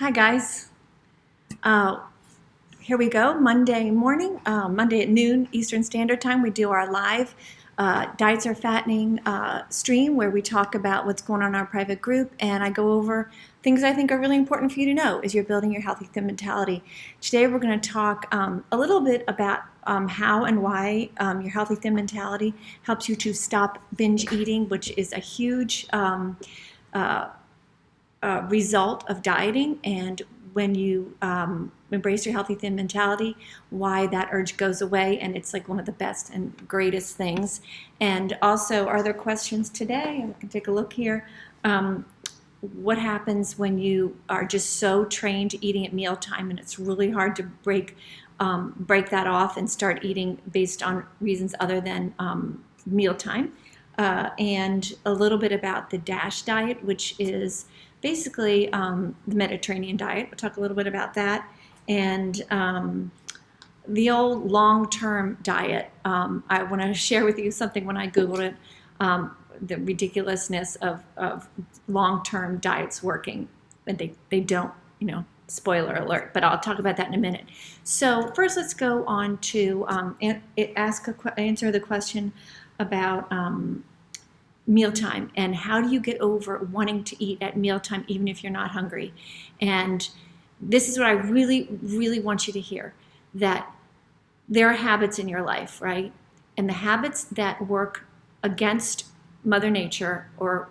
Hi guys. Uh, Here we go. Monday morning, Monday at noon Eastern Standard Time, we do our live Diets Are Fattening stream where we talk about what's going on in our private group, and I go over things I think are really important for you to know as you're building your healthy thin mentality. Today we're going to talk a little bit about how and why your healthy thin mentality helps you to stop binge eating, which is a huge uh, result of dieting, and when you embrace your healthy thin mentality, why that urge goes away, and it's like one of the best and greatest things. And also, are there questions today? And we can take a look here. What happens when you are just so trained to eating at mealtime, and it's really hard to break that off and start eating based on reasons other than mealtime? And a little bit about the DASH diet, which is basically the Mediterranean diet. We'll talk a little bit about that. And the old long-term diet. I want to share with you something when I Googled it, the ridiculousness of long-term diets working. And they don't, spoiler alert, but I'll talk about that in a minute. So first let's go on to answer the question about mealtime and how do you get over wanting to eat at mealtime even if you're not hungry. And this is what I really, really want you to hear, that there are habits in your life, right? And the habits that work against Mother Nature or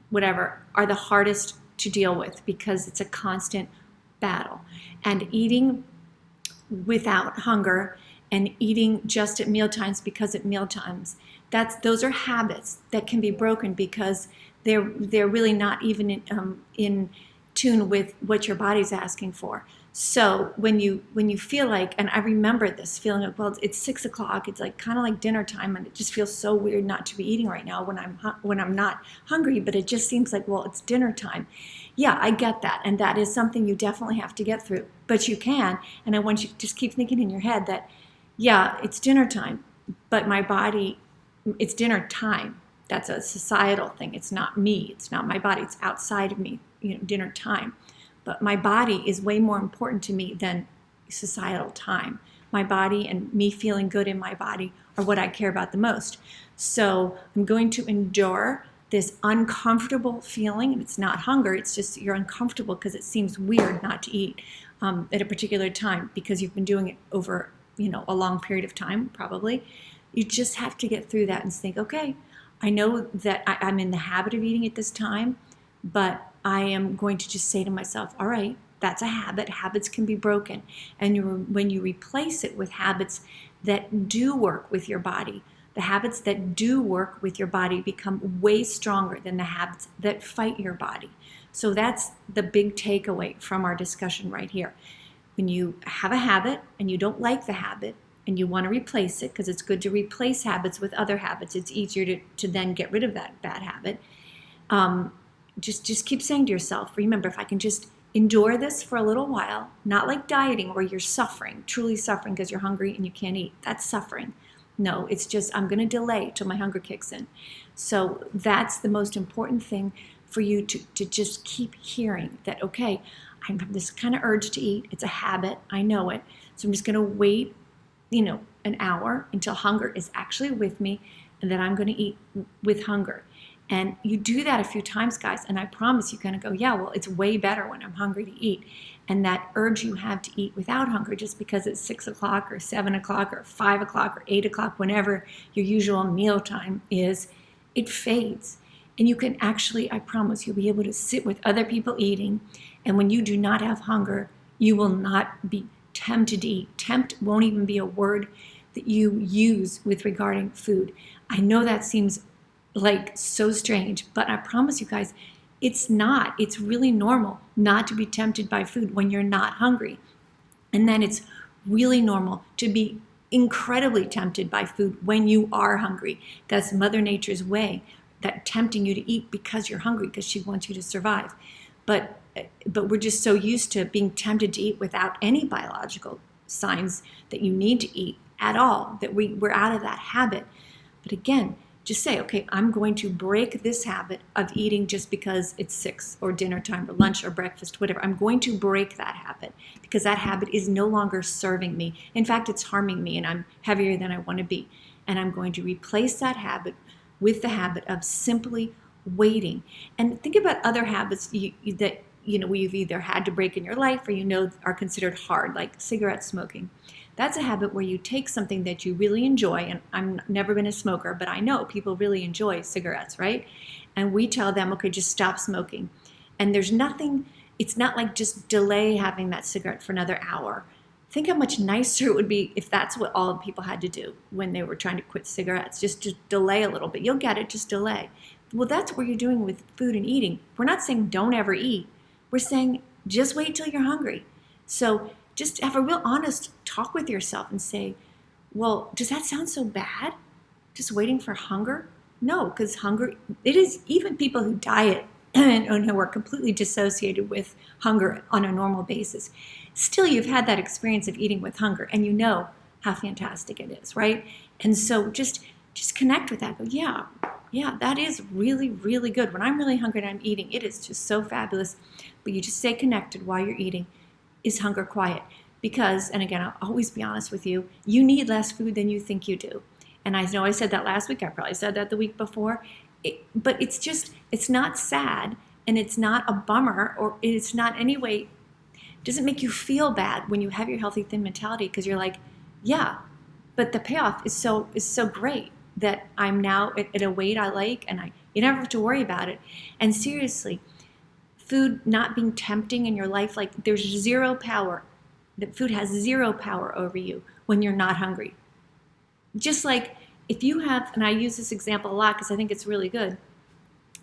whatever are the hardest to deal with because it's a constant battle. And eating without hunger and eating just at mealtimes because at mealtimes, those are habits that can be broken because they're really not even in tune with what your body's asking for. So when you feel like, and I remember this feeling of, well, it's 6 o'clock, it's like kind of like dinner time, and it just feels so weird not to be eating right now when I'm not hungry, but it just seems like, well, it's dinner time. Yeah, I get that, and that is something you definitely have to get through, but you can. And I want you to just keep thinking in your head that, yeah, it's dinner time, but my body, it's dinner time. That's a societal thing. It's not me. It's not my body. It's outside of me, dinner time. But my body is way more important to me than societal time. My body and me feeling good in my body are what I care about the most. So I'm going to endure this uncomfortable feeling, and it's not hunger. It's just you're uncomfortable because it seems weird not to eat at a particular time because you've been doing it over, a long period of time, probably. You just have to get through that and think, okay, I know that I'm in the habit of eating at this time, but I am going to just say to myself, all right, that's a habit. Habits can be broken. And when you replace it with habits that do work with your body, the habits that do work with your body become way stronger than the habits that fight your body. So that's the big takeaway from our discussion right here. When you have a habit and you don't like the habit, and you want to replace it, because it's good to replace habits with other habits. It's easier to then get rid of that bad habit. Just keep saying to yourself, remember, if I can just endure this for a little while, not like dieting where you're suffering, truly suffering because you're hungry and you can't eat. That's suffering. No, it's just I'm going to delay till my hunger kicks in. So that's the most important thing for you to just keep hearing that, okay, I have this kind of urge to eat. It's a habit. I know it. So I'm just going to wait an hour until hunger is actually with me, and then I'm going to eat with hunger. And you do that a few times, guys, and I promise you're going to go, yeah, well, it's way better when I'm hungry to eat. And that urge you have to eat without hunger just because it's 6 o'clock or 7 o'clock or 5 o'clock or 8 o'clock, whenever your usual meal time is, it fades. And you can actually, I promise, you'll be able to sit with other people eating, and when you do not have hunger, you will not be tempted to eat. Tempt won't even be a word that you use with regarding food. I know that seems like so strange, but I promise you guys, it's not. It's really normal not to be tempted by food when you're not hungry. And then it's really normal to be incredibly tempted by food when you are hungry. That's Mother Nature's way, that tempting you to eat because you're hungry, because she wants you to survive. But we're just so used to being tempted to eat without any biological signs that you need to eat at all, that we're out of that habit. But again, just say, okay, I'm going to break this habit of eating just because it's 6 or dinner time or lunch or breakfast, whatever. I'm going to break that habit because that habit is no longer serving me. In fact, it's harming me and I'm heavier than I want to be. And I'm going to replace that habit with the habit of simply waiting. And think about other habits that we've either had to break in your life or are considered hard, like cigarette smoking. That's a habit where you take something that you really enjoy, and I've never been a smoker, but I know people really enjoy cigarettes, right? And we tell them, okay, just stop smoking. And there's nothing, it's not like just delay having that cigarette for another hour. Think how much nicer it would be if that's what all people had to do when they were trying to quit cigarettes, just delay a little bit. You'll get it, just delay. Well, that's what you're doing with food and eating. We're not saying don't ever eat. We're saying just wait till you're hungry. So just have a real honest talk with yourself and say, well, does that sound so bad? Just waiting for hunger? No, because hunger, it is, even people who diet and who are completely dissociated with hunger on a normal basis, still you've had that experience of eating with hunger and you know how fantastic it is, right? And so just connect with that. Go, yeah, that is really, really good. When I'm really hungry and I'm eating, it is just so fabulous. But you just stay connected while you're eating. Is hunger quiet? Because, and again, I'll always be honest with you, you need less food than you think you do. And I know I said that last week, I probably said that the week before, but it's not sad and it's not a bummer, or it's not any way, it doesn't make you feel bad when you have your healthy thin mentality, because you're like, yeah, but the payoff is so great that I'm now at a weight I like, and you never have to worry about it. And seriously, food not being tempting in your life, like there's zero power, that food has zero power over you when you're not hungry. Just like if you have, and I use this example a lot because I think it's really good,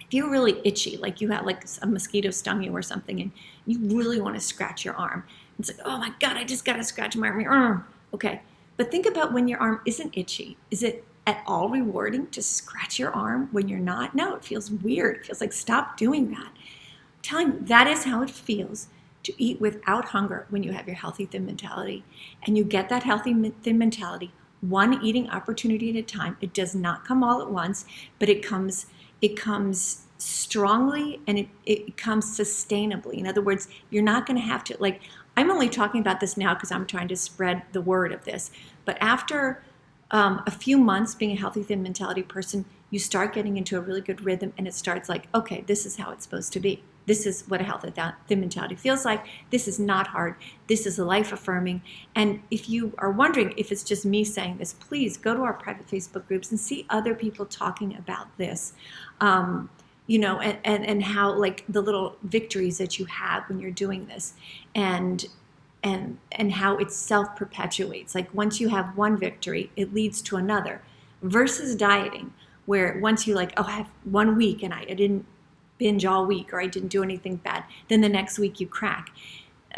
if you're really itchy, like you have like a mosquito stung you or something and you really want to scratch your arm, it's like, oh my God, I just got to scratch my arm. Okay, but think about when your arm isn't itchy. Is it at all rewarding to scratch your arm when you're not? No, it feels weird. It feels like, stop doing that. Telling you that is how it feels to eat without hunger when you have your healthy thin mentality. And you get that healthy thin mentality one eating opportunity at a time. It does not come all at once, but it comes strongly, and it comes sustainably. In other words, you're not going to have to, like, I'm only talking about this now because I'm trying to spread the word of this. But after a few months being a healthy thin mentality person, you start getting into a really good rhythm, and it starts like, okay, this is how it's supposed to be. This is what a healthy thin mentality feels like. This is not hard. This is life affirming. And if you are wondering if it's just me saying this, please go to our private Facebook groups and see other people talking about this. And how, like, the little victories that you have when you're doing this, and how it self-perpetuates. Like, once you have one victory, it leads to another, versus dieting, where once you like, oh, I have 1 week and I didn't binge all week, or I didn't do anything bad, then the next week you crack.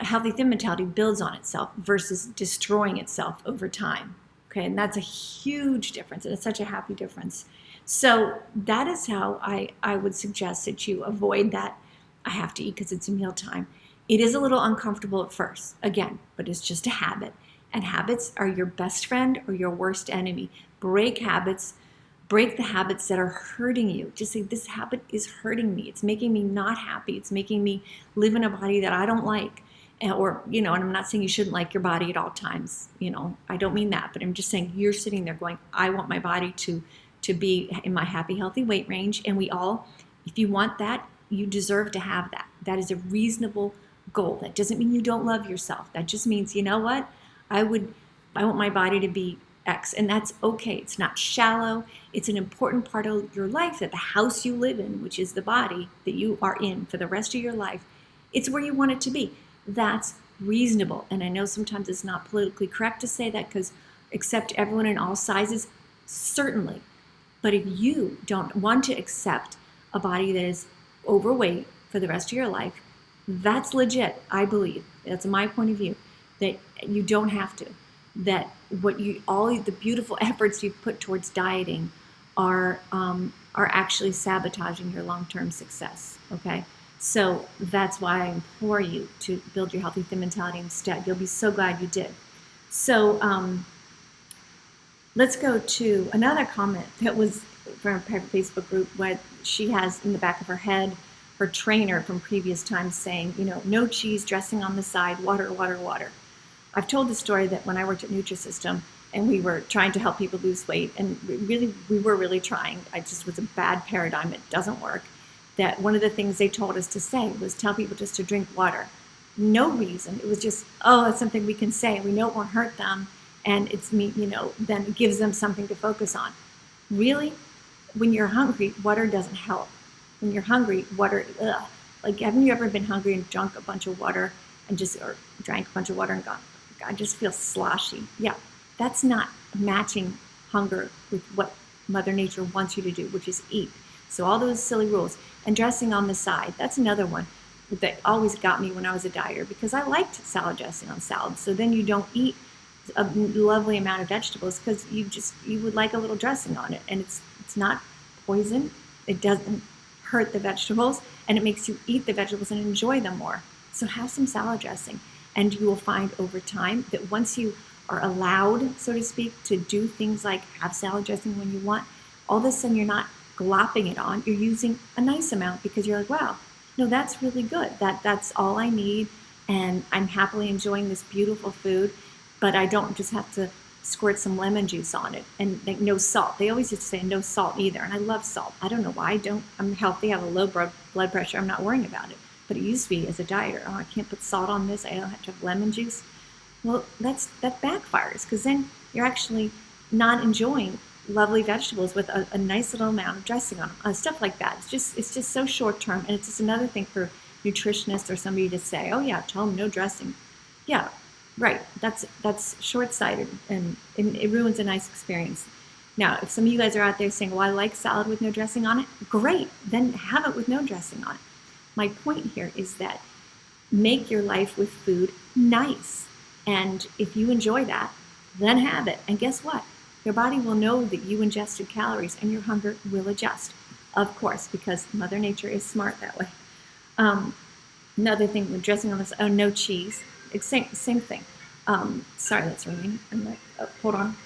A healthy thin mentality builds on itself versus destroying itself over time. Okay, and that's a huge difference, and it's such a happy difference. So that is how I would suggest that you avoid that I have to eat because it's a mealtime. It is a little uncomfortable at first, again, but it's just a habit. And habits are your best friend or your worst enemy. Break habits. Break the habits that are hurting you. Just say, this habit is hurting me. It's making me not happy. It's making me live in a body that I don't like. And I'm not saying you shouldn't like your body at all times. I don't mean that, but I'm just saying you're sitting there going, I want my body to be in my happy, healthy weight range. And we all, if you want that, you deserve to have that. That is a reasonable goal. That doesn't mean you don't love yourself. That just means, you know what? I want my body to be X, and that's okay. It's not shallow. It's an important part of your life, that the house you live in, which is the body that you are in for the rest of your life, it's where you want it to be. That's reasonable. And I know sometimes it's not politically correct to say that, because accept everyone in all sizes, certainly. But if you don't want to accept a body that is overweight for the rest of your life, that's legit, I believe. That's my point of view, that you don't have to. That all the beautiful efforts you've put towards dieting are actually sabotaging your long-term success. Okay, so that's why I implore you to build your healthy thin mentality instead. You'll be so glad you did. So let's go to another comment that was from a private Facebook group where she has in the back of her head her trainer from previous times saying, no cheese, dressing on the side, water, water, water. I've told the story that when I worked at Nutrisystem and we were trying to help people lose weight, and we were really trying. I just was a bad paradigm. It doesn't work. That one of the things they told us to say was tell people just to drink water. No reason. It was just, that's something we can say. We know it won't hurt them. And it's me, then it gives them something to focus on. Really? When you're hungry, water doesn't help. When you're hungry, water, ugh. Like, haven't you ever been hungry and drunk a bunch of water or drank a bunch of water and gone, I just feel sloshy? Yeah, that's not matching hunger with what Mother Nature wants you to do, which is eat. So all those silly rules. And dressing on the side, that's another one that always got me when I was a dieter, because I liked salad dressing on salad. So then you don't eat a lovely amount of vegetables because you would like a little dressing on it, and it's not poison. It doesn't hurt the vegetables, and it makes you eat the vegetables and enjoy them more. So have some salad dressing, and you will find over time that once you are allowed, so to speak, to do things like have salad dressing when you want, all of a sudden you're not glopping it on. You're using a nice amount because you're like, wow, no, that's really good. That's all I need, and I'm happily enjoying this beautiful food, but I don't just have to squirt some lemon juice on it, and like no salt. They always used to say no salt either, and I love salt. I don't know why. I'm healthy, I have a low blood pressure, I'm not worrying about it. But it used to be as a dieter, I can't put salt on this, I don't have to have lemon juice. Well, that backfires, because then you're actually not enjoying lovely vegetables with a nice little amount of dressing on them, stuff like that. It's just so short term, and it's just another thing for nutritionists or somebody to say, oh yeah, tell them no dressing. Yeah, right. That's short-sighted, and it ruins a nice experience. Now, if some of you guys are out there saying, well, I like salad with no dressing on it, great, then have it with no dressing on it. My point here is that make your life with food nice. And if you enjoy that, then have it. And guess what? Your body will know that you ingested calories, and your hunger will adjust, of course, because Mother Nature is smart that way. Another thing with dressing on this, no cheese. It's same thing. Sorry, that's ringing. I'm like, hold on.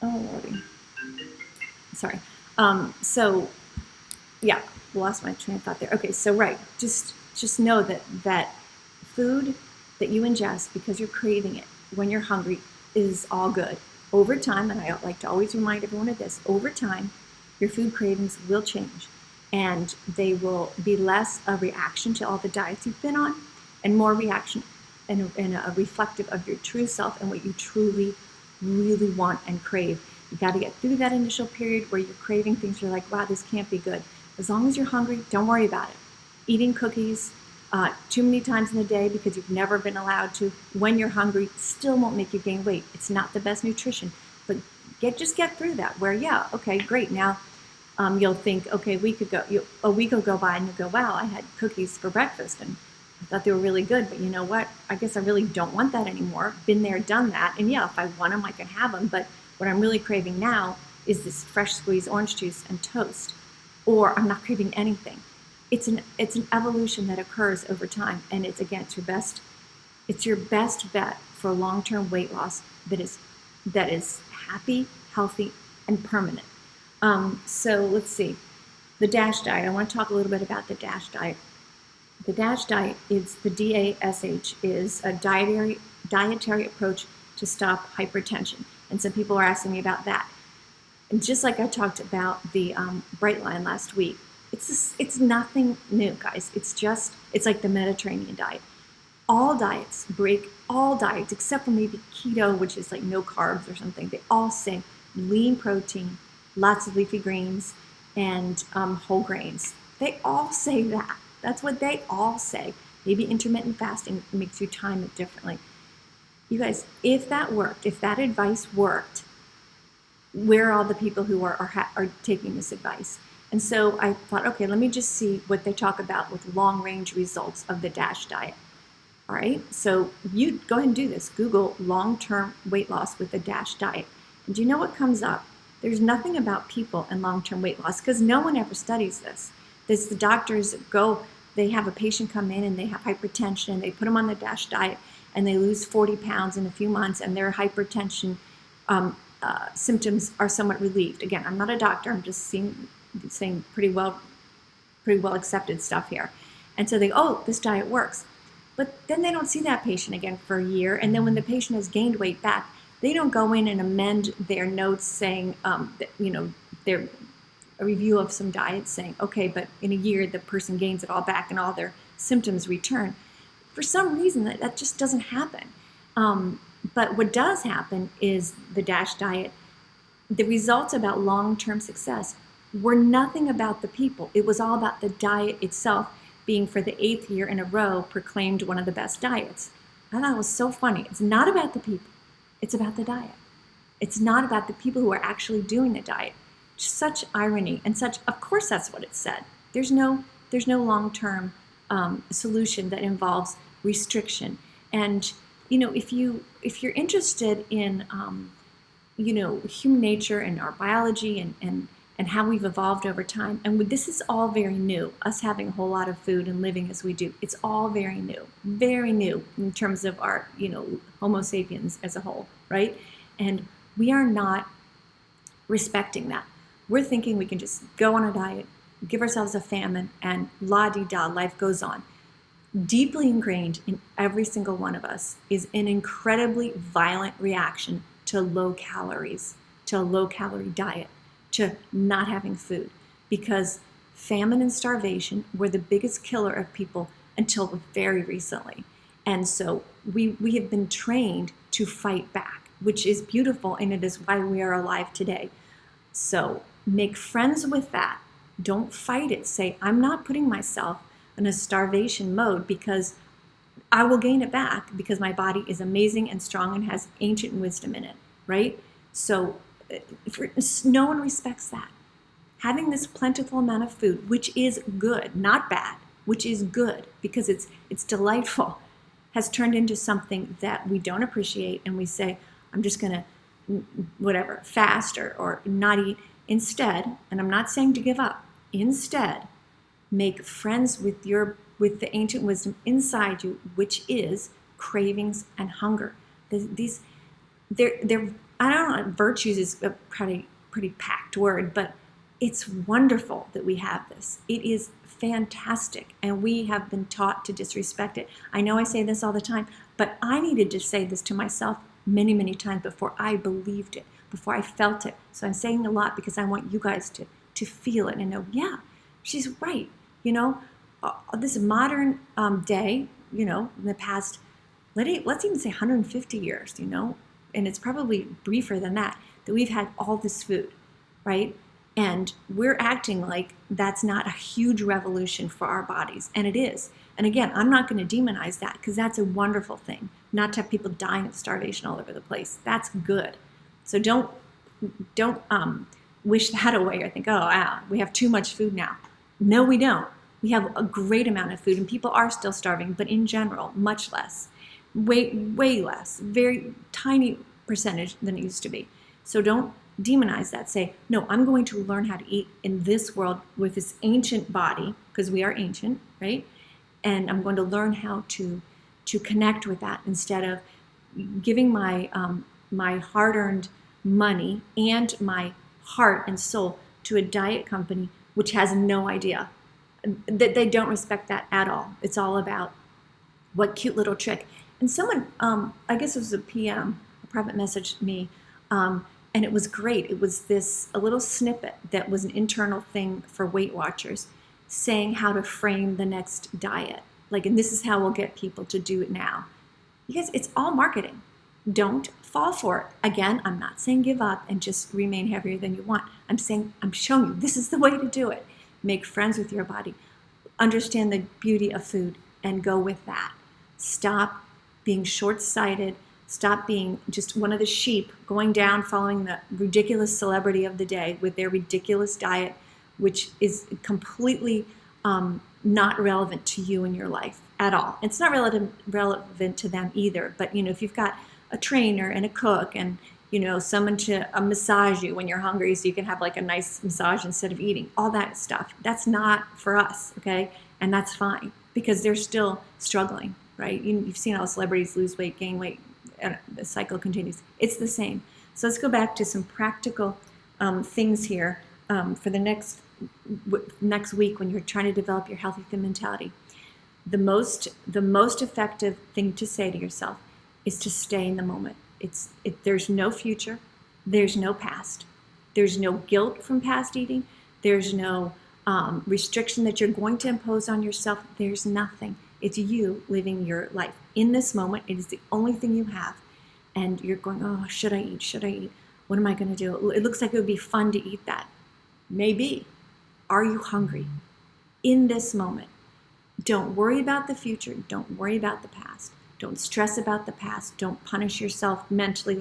Lordy. Sorry. So, yeah, lost my train of thought there. Okay, so right, just know that food that you ingest because you're craving it when you're hungry is all good. Over time, and I like to always remind everyone of this, over time, your food cravings will change, and they will be less a reaction to all the diets you've been on and more reaction and a reflective of your true self and what you truly, really want and crave. You got to get through that initial period where you're craving things you're like, wow, this can't be good. As long as you're hungry, don't worry about it. Eating cookies too many times in the day because you've never been allowed to, when you're hungry, still won't make you gain weight. It's not the best nutrition, but just get through that where, yeah, okay, great. Now you'll think, okay, a week will go by and you'll go, wow, I had cookies for breakfast and I thought they were really good, but you know what? I guess I really don't want that anymore. Been there, done that. And yeah, if I want them, I can have them. But what I'm really craving now is this fresh squeezed orange juice and toast, or I'm not craving anything. It's an evolution that occurs over time, and it's your best bet for long-term weight loss that is happy, healthy, and permanent. So let's see, the DASH diet. I want to talk a little bit about the DASH diet. The DASH diet is the DASH is a dietary approach to stop hypertension, and some people are asking me about that. And just like I talked about the Bright Line last week, it's nothing new, guys. It's like the Mediterranean diet. All diets except for maybe keto, which is like no carbs or something. They all say lean protein, lots of leafy greens, and whole grains. They all say that. That's what they all say. Maybe intermittent fasting makes you time it differently. You guys, if that worked, if that advice worked, where are all the people who are taking this advice? And so I thought, okay, let me just see what they talk about with long-range results of the DASH diet. All right, so you go ahead and do this. Google long-term weight loss with the DASH diet. And do you know what comes up? There's nothing about people and long-term weight loss because no one ever studies this. There's the doctors they have a patient come in and they have hypertension, and they put them on the DASH diet and they lose 40 pounds in a few months and their hypertension symptoms are somewhat relieved. Again, I'm not a doctor. I'm just saying pretty well accepted stuff here. And so they, oh, this diet works. But then they don't see that patient again for a year. And then when the patient has gained weight back, they don't go in and amend their notes saying, their a review of some diets saying, okay, but in a year the person gains it all back and all their symptoms return. For some reason, that just doesn't happen. But what does happen is the DASH diet, the results about long-term success were nothing about the people. It was all about the diet itself being, for the 8th year in a row, proclaimed one of the best diets. I thought it was so funny. It's not about the people. It's about the diet. It's not about the people who are actually doing the diet. Such irony and such, of course that's what it said. There's no long-term solution that involves restriction. And if you're interested in human nature and our biology and how we've evolved over time, and this is all very new, us having a whole lot of food and living as we do, it's all very new in terms of our Homo sapiens as a whole, right? And we are not respecting that. We're thinking we can just go on a diet, give ourselves a famine, and la-di-da, life goes on. Deeply ingrained in every single one of us is an incredibly violent reaction to low calories, to a low-calorie diet, to not having food, because famine and starvation were the biggest killer of people until very recently. And so we have been trained to fight back, which is beautiful, and it is why we are alive today. So make friends with that. Don't fight it. Say, I'm not putting myself in a starvation mode because I will gain it back because my body is amazing and strong and has ancient wisdom in it, right? So no one respects that. Having this plentiful amount of food, which is good, not bad, which is good because it's delightful, has turned into something that we don't appreciate, and we say, I'm just going to fast or not eat. Instead, and I'm not saying to give up, instead, make friends with the ancient wisdom inside you, which is cravings and hunger. They're I don't know, virtues is a pretty packed word, but it's wonderful that we have this. It is fantastic, and we have been taught to disrespect it. I know I say this all the time, but I needed to say this to myself many, many times before I believed it, before I felt it. So I'm saying a lot because I want you guys to feel it and know, yeah, she's right. This modern day, in the past, let's even say 150 years, and it's probably briefer than that we've had all this food, right? And we're acting like that's not a huge revolution for our bodies, and it is. And again, I'm not going to demonize that because that's a wonderful thing, not to have people dying of starvation all over the place. That's good. So don't wish that away or think, we have too much food now. No, we don't. We have a great amount of food, and people are still starving, but in general, much less. Way less. Very tiny percentage than it used to be. So don't demonize that. Say, no, I'm going to learn how to eat in this world with this ancient body, because we are ancient, right? And I'm going to learn how to connect with that instead of giving my hard-earned money and my heart and soul to a diet company which has no idea. That they don't respect that at all. It's all about what cute little trick. And someone, I guess it was a PM, a private messaged me, and it was great. It was a little snippet that was an internal thing for Weight Watchers saying how to frame the next diet. And this is how we'll get people to do it now. You guys, it's all marketing. Don't fall for it. Again, I'm not saying give up and just remain heavier than you want. I'm saying, I'm showing you this is the way to do it. Make friends with your body. Understand the beauty of food and go with that. Stop being short-sighted. Stop being just one of the sheep going down following the ridiculous celebrity of the day with their ridiculous diet, which is completely not relevant to you in your life at all. It's not relevant to them either. But, if you've got a trainer and a cook and, someone to massage you when you're hungry so you can have a nice massage instead of eating, all that stuff, that's not for us, okay? And that's fine because they're still struggling, right? You've seen all celebrities lose weight, gain weight, and the cycle continues. It's the same. So let's go back to some practical things here for the next week when you're trying to develop your healthy thin mentality. The most effective thing to say to yourself is to stay in the moment. There's no future, there's no past, there's no guilt from past eating, there's no restriction that you're going to impose on yourself. There's nothing. It's you living your life in this moment. It is the only thing you have, and you're going, oh, should I eat? Should I eat? What am I going to do? It looks like it would be fun to eat that. Maybe. Are you hungry in this moment? Don't worry about the future. Don't worry about the past. Don't stress about the past. Don't punish yourself mentally.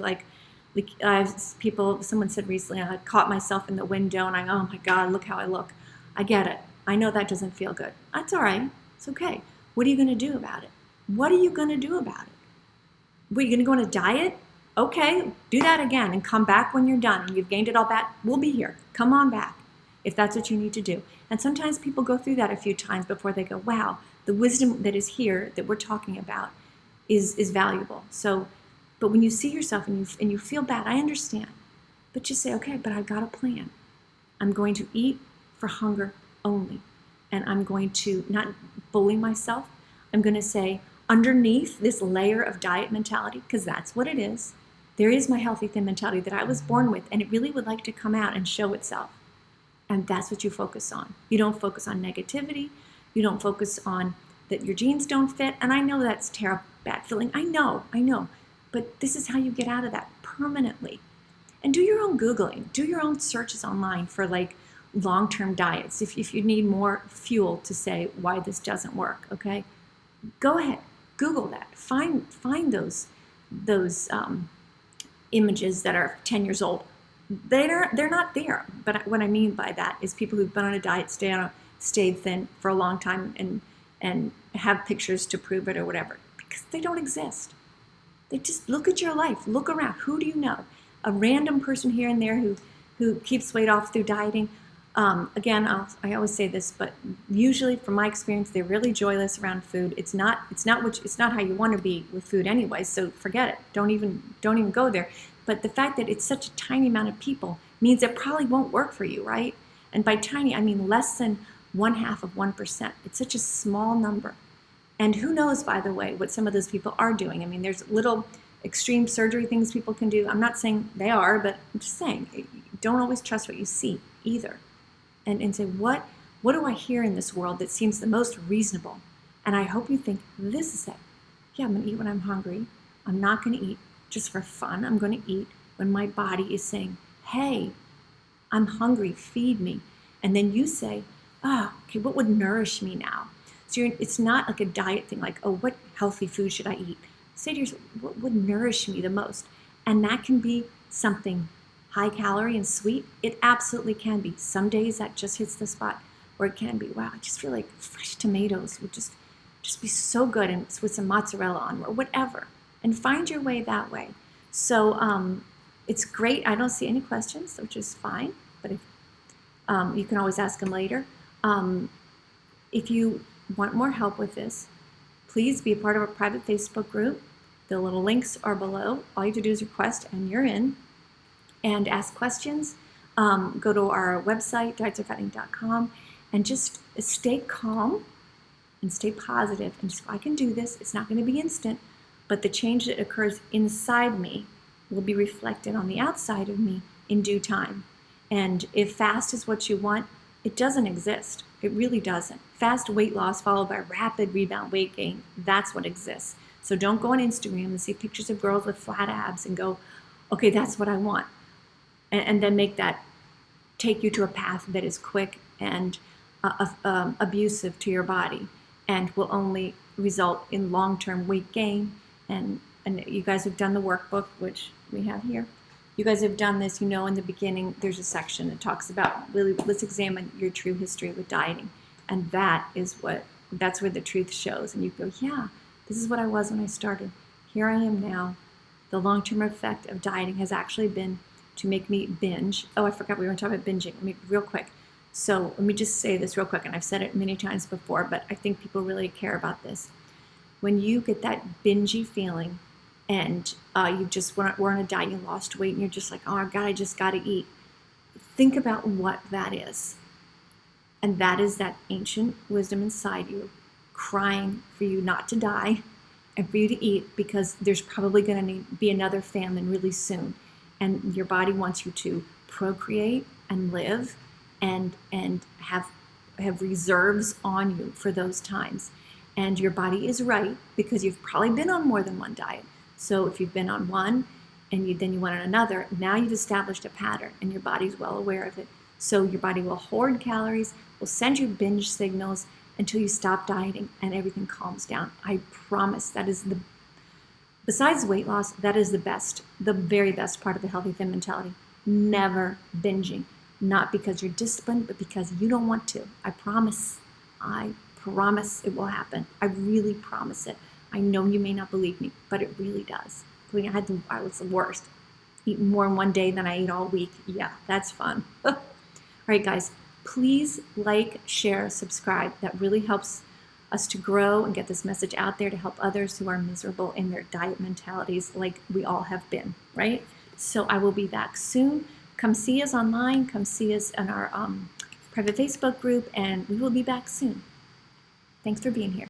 Someone said recently, I caught myself in the window and oh my God, look how I look. I get it. I know that doesn't feel good. That's all right. It's okay. What are you going to do about it? What are you going to do about it? What, are you going to go on a diet? Okay, do that again and come back when you're done and you've gained it all back. We'll be here. Come on back if that's what you need to do. And sometimes people go through that a few times before they go, wow, the wisdom that is here that we're talking about is valuable. So, but when you see yourself and you feel bad, I understand. But just say, okay, but I've got a plan. I'm going to eat for hunger only. And I'm going to not bully myself. I'm going to say, underneath this layer of diet mentality, because that's what it is, there is my healthy thin mentality that I was born with, and it really would like to come out and show itself. And that's what you focus on. You don't focus on negativity. You don't focus on that your genes don't fit. And I know that's terrible, bad feeling. I know. But this is how you get out of that permanently. And do your own Googling. Do your own searches online for long-term diets if you need more fuel to say why this doesn't work, okay? Go ahead. Google that. Find those images that are 10 years old. They're not there. But what I mean by that is people who've been on a diet, stayed thin for a long time and have pictures to prove it or whatever, because they don't exist. They just look at your life. Look around. Who do you know? A random person here and there who keeps weight off through dieting. Again, I always say this, but usually from my experience, they're really joyless around food. It's not how you want to be with food anyway. So forget it. Don't even go there. But the fact that it's such a tiny amount of people means it probably won't work for you, right? And by tiny, I mean less than 0.5%. It's such a small number. And who knows, by the way, what some of those people are doing. I mean, there's little extreme surgery things people can do. I'm not saying they are, but I'm just saying, don't always trust what you see either. And say, what do I hear in this world that seems the most reasonable? And I hope you think, this is it. Yeah, I'm going to eat when I'm hungry. I'm not going to eat just for fun. I'm going to eat when my body is saying, hey, I'm hungry, feed me. And then you say, okay, what would nourish me now? So it's not like a diet thing, like, oh, what healthy food should I eat? Say to yourself, what would nourish me the most? And that can be something high calorie and sweet. It absolutely can be. Some days that just hits the spot, or it can be, wow, I just feel like fresh tomatoes would just be so good, and with some mozzarella on, or whatever. And find your way that way. So it's great. I don't see any questions, which is fine. But if you can always ask them later. If you want more help with this, please be a part of our private Facebook group. The little links are below. All you have to do is request, and you're in. And ask questions. Go to our website, dietsarefattening.com, and just stay calm and stay positive. And just, I can do this. It's not going to be instant, but the change that occurs inside me will be reflected on the outside of me in due time. And if fast is what you want, it doesn't exist. It really doesn't. Fast weight loss followed by rapid rebound weight gain, that's what exists. So don't go on Instagram and see pictures of girls with flat abs and go, okay, that's what I want. And then take you to a path that is quick and abusive to your body and will only result in long-term weight gain. And you guys have done the workbook, which we have here. You guys have done this, in the beginning, there's a section that talks about, really, let's examine your true history with dieting. And that's where the truth shows. And you go, yeah, this is what I was when I started. Here I am now. The long-term effect of dieting has actually been to make me binge. Oh, I forgot we were talking about binging. Real quick. So let me just say this real quick, and I've said it many times before, but I think people really care about this. When you get that bingy feeling, and you just were on a diet, you lost weight, and you're just like, oh God, I just got to eat. Think about what that is. And that is that ancient wisdom inside you crying for you not to die and for you to eat, because there's probably going to be another famine really soon. And your body wants you to procreate and live and have reserves on you for those times. And your body is right, because you've probably been on more than one diet. So if you've been on one and then you went on another, now you've established a pattern and your body's well aware of it. So your body will hoard calories, will send you binge signals until you stop dieting and everything calms down. I promise that is besides weight loss, that is the very best part of the healthy thin mentality. Never binging. Not because you're disciplined, but because you don't want to. I promise it will happen. I really promise it. I know you may not believe me, but it really does. I was the worst. Eat more in one day than I ate all week. Yeah, that's fun. All right, guys, please like, share, subscribe. That really helps us to grow and get this message out there to help others who are miserable in their diet mentalities like we all have been, right? So I will be back soon. Come see us online. Come see us in our private Facebook group, and we will be back soon. Thanks for being here.